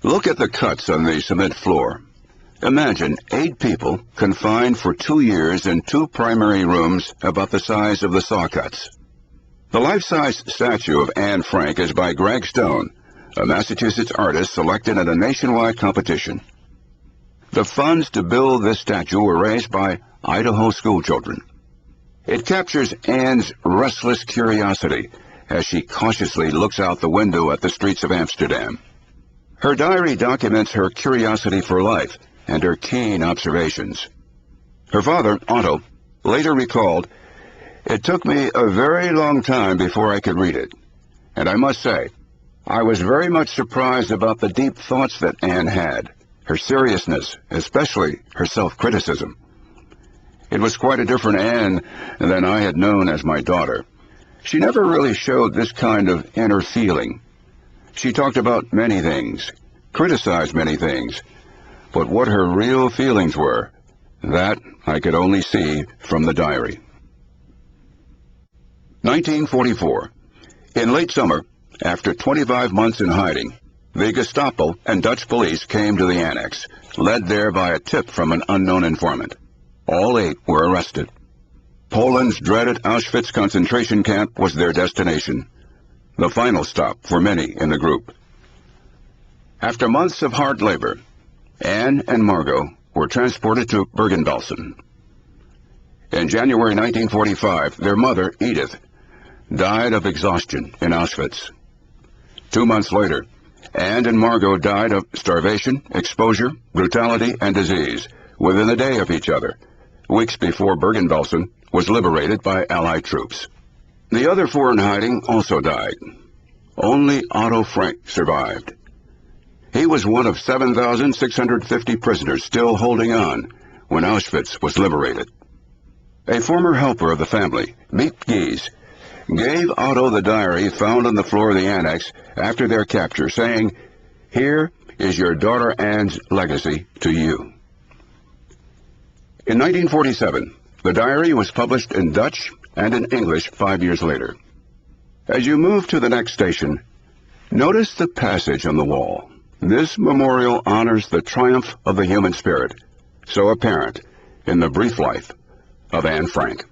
Look at the cuts on the cement floor. Imagine 8 people confined for 2 years in 2 primary rooms about the size of the saw cuts. The life-size statue of Anne Frank is by Greg Stone, a Massachusetts artist selected in a nationwide competition. The funds to build this statue were raised by Idaho schoolchildren. It captures Anne's restless curiosity as she cautiously looks out the window at the streets of Amsterdam. Her diary documents her curiosity for life and her keen observations. Her father, Otto, later recalled, "It took me a very long time before I could read it, and I must say, I was very much surprised about the deep thoughts that Anne had, her seriousness, especially her self-criticism. It was quite a different Anne than I had known as my daughter. She never really showed this kind of inner feeling. She talked about many things, criticized many things, but what her real feelings were, that I could only see from the diary." 1944. In late summer, after 25 months in hiding, the Gestapo and Dutch police came to the Annex, led there by a tip from an unknown informant. All 8 were arrested. Poland's dreaded Auschwitz concentration camp was their destination, the final stop for many in the group. After months of hard labor, Anne and Margot were transported to Bergen-Belsen. In January 1945, their mother, Edith, died of exhaustion in Auschwitz. 2 months later, Anne and Margot died of starvation, exposure, brutality, and disease within a day of each other, weeks before Bergen-Belsen was liberated by Allied troops. The other 4 in hiding also died. Only Otto Frank survived. He was one of 7,650 prisoners still holding on when Auschwitz was liberated. A former helper of the family, Miep Gies, gave Otto the diary found on the floor of the Annex after their capture, saying, "Here is your daughter Anne's legacy to you." In 1947, the diary was published in Dutch and in English 5 years later. As you move to the next station, notice the passage on the wall. This memorial honors the triumph of the human spirit, so apparent in the brief life of Anne Frank.